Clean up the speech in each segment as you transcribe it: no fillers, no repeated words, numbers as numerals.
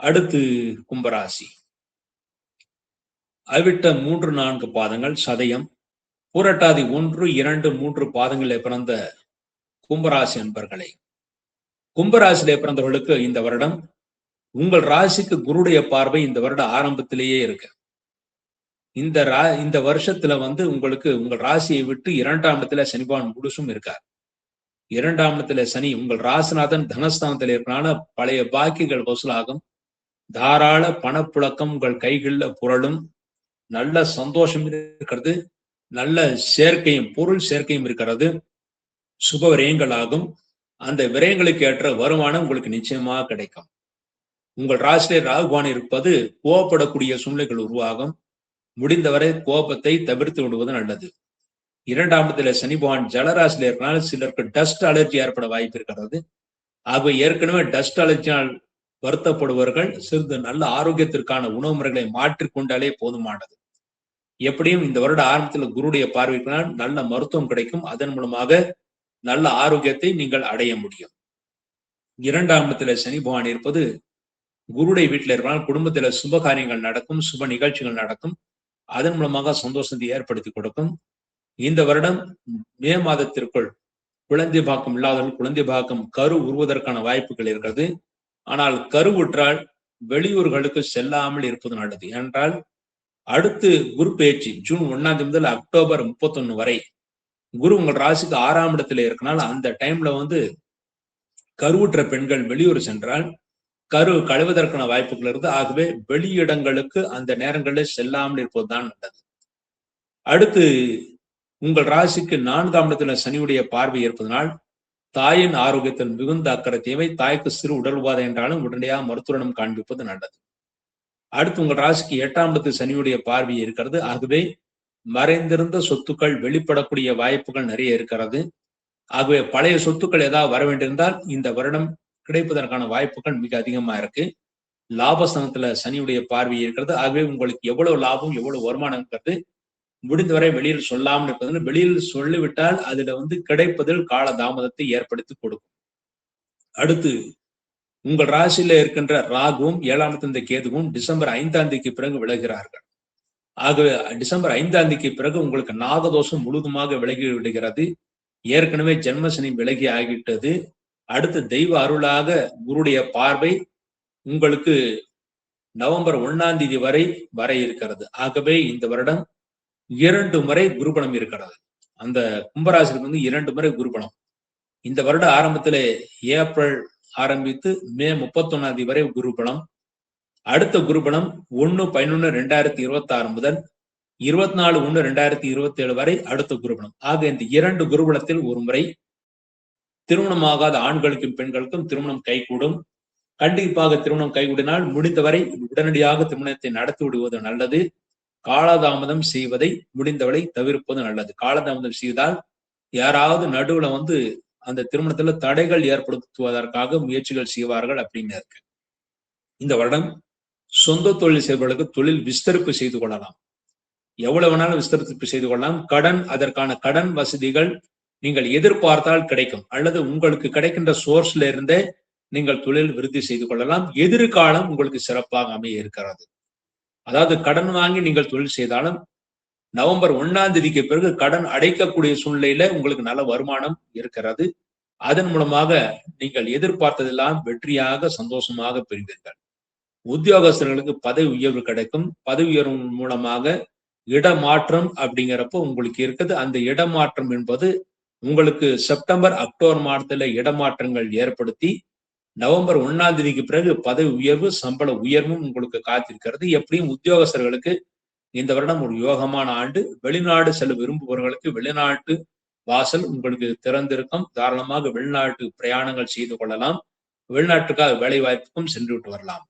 அடுத்து கும்பராசி. அவிட்ட 3-4 பாதங்கள், சதயம், பூரட்டாதி 1, 2, 3 பாதங்களில் பிறந்த கும்பராசி அன்பர்களே, கும்பராசியிலே பிறந்தவர்களுக்கு இந்த வருடம் உங்கள் ராசிக்கு குருடைய பார்வை இந்த வருட ஆரம்பத்திலேயே இருக்கு. இந்த வருஷத்துல உங்களுக்கு உங்கள் ராசியை விட்டு 2ஆம் இடத்துல சனிபான் முழுசும் இருக்கார். 2ஆம் இடத்துல சனி உங்கள் ராசிநாதன் தனஸ்தானத்தில் இருக்கிறனால பழைய பாக்கிகள் வசூலாகும். தாராள பணப்புழக்கம் உங்கள் கைகளில் புரளும். நல்ல சந்தோஷம் இருக்கிறது. நல்ல சேர்க்கையும் பொருள் சேர்க்கையும் இருக்கிறது. சுப விரயங்கள் ஆகும். அந்த விரயங்களுக்கு ஏற்ற வருமானம் உங்களுக்கு நிச்சயமாக கிடைக்கும். உங்கள் ராசியிலே ராகுபான் இருப்பது கோபப்படக்கூடிய சூழ்நிலைகள் உருவாகும். முடிந்தவரை கோபத்தை தவிர்த்து விடுவது நல்லது. 2ஆம் இடத்துல சனி பகவான் ஜலராசியில் இருக்கிறனால சிலருக்கு டஸ்ட் அலர்ஜி ஏற்பட வாய்ப்பு இருக்கிறது. ஆகவே ஏற்கனவே டஸ்ட் அலர்ஜியால் வருத்தப்படுபவர்கள் சிறிது நல்ல ஆரோக்கியத்திற்கான உணவு முறைகளை மாற்றிக்கொண்டாலே போதுமானது. எப்படியும் இந்த வருட ஆரம்பத்தில் குருடைய பார்வையினால் நல்ல மருத்துவம் கிடைக்கும். அதன் மூலமாக நல்ல ஆரோக்கியத்தை நீங்கள் அடைய முடியும். 2ஆம் இடத்துல சனி பகவான் இருப்பது குருடைய வீட்டில் இருப்பதால் குடும்பத்தில் சுப காரியங்கள் நடக்கும், சுப நிகழ்ச்சிகள் நடக்கும். அதன் மூலமாக சந்தோஷத்தை ஏற்படுத்தி கொடுக்கும். இந்த வருடம் மே மாதத்திற்குள் குழந்தை பாக்கம் இல்லாதவர்கள் குழந்தை பாக்கம் கரு உருவதற்கான வாய்ப்புகள் இருக்கிறது. ஆனால் கருவுற்றால் வெளியூர்களுக்கு செல்லாமல் இருப்பது நல்லது. ஏனென்றால் அடுத்து குரு பயிற்சி ஜூன் 1ஆம் தேதி முதல் அக்டோபர் 31 வரை குரு உங்கள் ராசிக்கு 6ஆம் இடத்துல இருக்கனால அந்த டைம்ல கருவுற்ற பெண்கள் வெளியூர் சென்றால் கரு கழுவதற்கான வாய்ப்புகள் இருந்து. ஆகவே வெளியிடங்களுக்கு அந்த நேரங்களில் செல்லாமல் இருப்பதுதான் நல்லது. அடுத்து உங்கள் ராசிக்கு 4ஆம் இடத்துல சனியுடைய பார்வை இருப்பதனால் தாயின் ஆரோக்கியத்தில் மிகுந்த அக்கறை தேவை. தாய்க்கு சிறு உடல் உபாதை என்றாலும் உடனடியாக மருத்துவரிடம் காண்பிப்பது நல்லது. அடுத்து உங்கள் ராசிக்கு 8ஆம் இடத்து சனியுடைய பார்வை இருக்கிறது. ஆகவே மறைந்திருந்த சொத்துக்கள் வெளிப்படக்கூடிய வாய்ப்புகள் நிறைய இருக்கிறது. ஆகவே பழைய சொத்துக்கள் ஏதாவது வர வேண்டியிருந்தால் இந்த வருடம் கிடைப்பதற்கான வாய்ப்புகள் மிக அதிகமா இருக்கு. லாபஸ்தானத்துல சனியுடைய பார்வை இருக்கிறது. ஆகவே உங்களுக்கு எவ்வளவு லாபம் எவ்வளவு வருமானம் இருக்கிறது முடிந்தவரை வெளியில் சொல்லாமல் இருப்பது. வெளியில் சொல்லிவிட்டால் அதுல கிடைப்பதில் கால தாமதத்தை ஏற்படுத்தி கொடுக்கும். அடுத்து உங்கள் ராசியில இருக்கின்ற ராகுவும் 7ஆம் இடத்துல கேதுவும் டிசம்பர் 5ஆம் தேதிக்கு பிறகு விலகிறார்கள். ஆகவே டிசம்பர் 5ஆம் தேதிக்கு பிறகு உங்களுக்கு நாகதோஷம் முழுதுமாக விலகி விடுகிறது. ஏற்கனவே ஜென்மசனி விலகி ஆகிவிட்டது. அடுத்து தெய்வ அருளாக குருடைய பார்வை உங்களுக்கு நவம்பர் 1ஆம் தேதி வரை இருக்கிறது. ஆகவே இந்த வருடம் 2 முறை குருபலம் இருக்கிறது. அந்த கும்பராசிக்கு 2 முறை குருபலம். இந்த வருட ஆரம்பத்திலே ஏப்ரல் ஆரம்பித்து மே 31ஆம் தேதி வரை குருபலம். அடுத்த குருபலம் 1/11/2026 முதல் 24/1/2027 வரை அடுத்த குருபலம். ஆக இந்த 2 குருபலத்தில் ஒரு முறை திருமணமாகாத ஆண்களுக்கும் பெண்களுக்கும் திருமணம் கைகூடும். கண்டிப்பாக திருமணம் கைகூடினால் முடிந்தவரை உடனடியாக திருமணத்தை நடத்தி விடுவது நல்லது. காலதாமதம் செய்வதை முடிந்தவரை தவிர்ப்பது நல்லது. காலதாமதம் செய்தால் யாராவது நடுவுல அந்த திருமணத்துல தடைகள் ஏற்படுத்துவதற்காக முயற்சிகள் செய்வார்கள் அப்படின்னு இருக்கு. இந்த வருடம் சொந்த தொழில் செய்பவர்களுக்கு தொழில் விஸ்தரிப்பு செய்து கொள்ளலாம். எவ்வளவு வேணாலும் விஸ்தரிப்பு செய்து கொள்ளலாம். அதற்கான கடன் வசதிகள் நீங்கள் எதிர்பார்த்தால் கிடைக்கும். அல்லது உங்களுக்கு கிடைக்கின்ற சோர்ஸ்ல இருந்தே நீங்கள் தொழில் விருத்தி செய்து கொள்ளலாம். எதிர்காலம் உங்களுக்கு சிறப்பாக அமைய இருக்கிறது. அதாவது கடன் வாங்கி நீங்கள் தொழில் செய்தாலும் நவம்பர் 1ஆம் தேதிக்கு பிறகு கடன் அடைக்கக்கூடிய சூழ்நிலையில உங்களுக்கு நல்ல வருமானம் இருக்கிறது. அதன் மூலமாக நீங்கள் எதிர்பார்த்ததெல்லாம் வெற்றியாக சந்தோஷமாக பெறுவீர்கள். உத்தியோகஸ்தர்களுக்கு பதவி உயர்வு கிடைக்கும். பதவி உயர்வு மூலமாக இடமாற்றம் அப்படிங்கிறப்போ உங்களுக்கு இருக்குது. அந்த இடமாற்றம் என்பது உங்களுக்கு செப்டம்பர் அக்டோபர் மாதத்துல இடமாற்றங்கள் ஏற்படுத்தி நவம்பர் 1ஆம் தேதிக்கு பிறகு பதவி உயர்வு சம்பள உயர்வும் உங்களுக்கு காத்திருக்கிறது. எப்படியும் உத்தியோகஸ்தர்களுக்கு இந்த வருடம் ஒரு யோகமான ஆண்டு. வெளிநாடு செல்ல விரும்புபவர்களுக்கு வெளிநாட்டு வாசல் உங்களுக்கு திறந்திருக்கும். தாராளமாக வெளிநாட்டு பிரயாணங்கள் செய்து கொள்ளலாம். வெளிநாட்டுக்காக வேலை வாய்ப்புக்கும் சென்று விட்டு வரலாம்.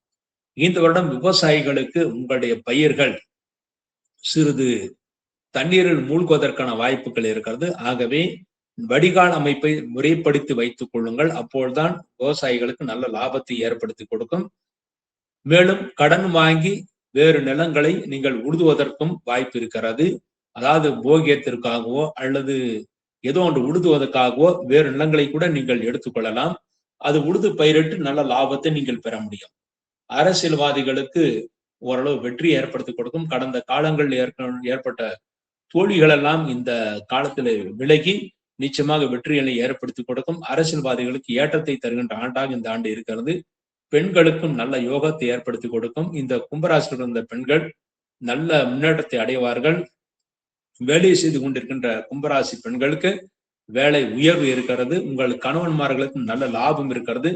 இந்த வருடம் விவசாயிகளுக்கு உங்களுடைய பயிர்கள் சிறிது தண்ணீரில் மூழ்குவதற்கான வாய்ப்புகள் இருக்கிறது. ஆகவே வடிகால் அமைப்பை முறைப்படுத்தி வைத்துக் கொள்ளுங்கள். அப்போதுதான் விவசாயிகளுக்கு நல்ல லாபத்தை ஏற்படுத்தி கொடுக்கும். மேலும் கடன் வாங்கி வேறு நிலங்களை நீங்கள் உழுதுவதற்கும் வாய்ப்பு இருக்கிறது. அதாவது போகியத்திற்காகவோ அல்லது ஏதோ ஒன்று உழுதுவதற்காகவோ வேறு நிலங்களை கூட நீங்கள் எடுத்துக்கொள்ளலாம். அது உழுது பயிரிட்டு நல்ல லாபத்தை நீங்கள் பெற முடியும். அரசியல்வாதிகளுக்கு ஓரளவு வெற்றி ஏற்படுத்தி கொடுக்கும். கடந்த காலங்களில் ஏற்பட்ட தோல்விகள் எல்லாம் இந்த காலத்தில் விலகி நிச்சயமாக வெற்றிகளை ஏற்படுத்தி கொடுக்கும். அரசியல்வாதிகளுக்கு ஏற்றத்தை தருகின்ற ஆண்டாக இந்த ஆண்டு இருக்கிறது. பெண்களுக்கும் நல்ல யோகத்தை ஏற்படுத்தி கொடுக்கும். இந்த கும்பராசியில் இருந்த பெண்கள் நல்ல முன்னேற்றத்தை அடைவார்கள். வேலை செய்து கொண்டிருக்கின்ற கும்பராசி பெண்களுக்கு வேலை உயர்வு இருக்கிறது. உங்கள் கணவன்மார்களுக்கு நல்ல லாபம் இருக்கிறது,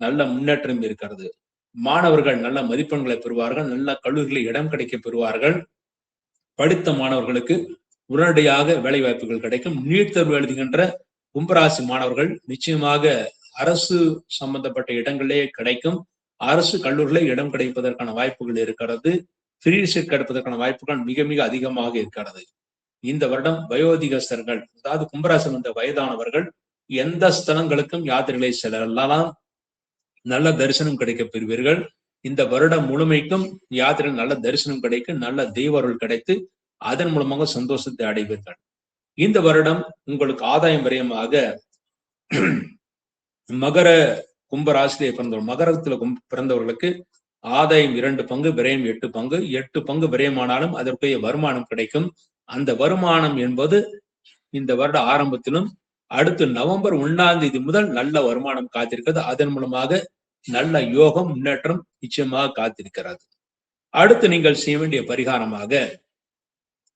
நல்ல முன்னேற்றம் இருக்கிறது. மாணவர்கள் நல்ல மதிப்பெண்களை பெறுவார்கள், நல்ல கல்லூரிகளில் இடம் கிடைக்க பெறுவார்கள். படித்த மாணவர்களுக்கு உடனடியாக வேலை வாய்ப்புகள் கிடைக்கும். நீட் தேர்வு எழுதுகின்ற கும்பராசி மாணவர்கள் நிச்சயமாக அரசு சம்பந்தப்பட்ட இடங்களே கிடைக்கும். அரசு கல்லூரிகளில் இடம் கிடைப்பதற்கான வாய்ப்புகள் இருக்கிறது. ஃப்ரீ சீட் கிடைப்பதற்கான வாய்ப்புகள் மிக மிக அதிகமாக இருக்கிறது. இந்த வருடம் வயோதிகஸ்தர்கள், அதாவது கும்பராசி வந்த வயதானவர்கள் எந்த ஸ்தலங்களுக்கும் யாத்திரைகளை செல்லலாம். நல்ல தரிசனம் கிடைக்க பெறுவீர்கள். இந்த வருடம் முழுமைக்கும் யாத்திரை நல்ல தரிசனம் கிடைக்கும், நல்ல தெய்வ அருள் கிடைத்து அதன் மூலமாக சந்தோஷத்தை அடைவீர்கள். இந்த வருடம் உங்களுக்கு ஆதாயம் விரயமாக மகர கும்பராசிலே பிறந்தவர், மகரத்துல பிறந்தவர்களுக்கு ஆதாயம் 2 பங்கு, விரயம் 8 பங்கு. 8 பங்கு விரயமானாலும் அதற்குரிய வருமானம் கிடைக்கும். அந்த வருமானம் என்பது இந்த வருட ஆரம்பத்திலும் அடுத்து நவம்பர் 1 முதல் நல்ல வருமானம் காத்திருக்கிறது. அதன் மூலமாக நல்ல யோகம் முன்னேற்றம் நிச்சயமாக காத்திருக்கிறது. அடுத்து நீங்கள் செய்ய வேண்டிய பரிகாரமாக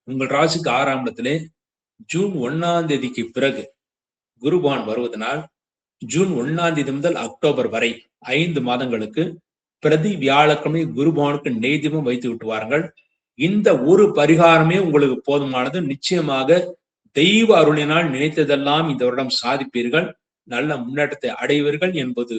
உங்கள் ராசிக்கு 6ஆம் இடத்திலே ஜூன் 1 பிறகு குருபகவான் வருவதனால் ஜூன் 1 முதல் அக்டோபர் வரை 5 மாதங்களுக்கு பிரதி வியாழக்கிழமை குருபகவானுக்கு நெய்தீபம் வைத்து விட்டுவார்கள். இந்த ஒரு பரிகாரமே உங்களுக்கு போதுமானது. நிச்சயமாக தெய்வ அருளினால் நினைத்ததெல்லாம் இந்த வருடம் சாதிப்பீர்கள், நல்ல முன்னேற்றத்தை அடைவீர்கள் என்பது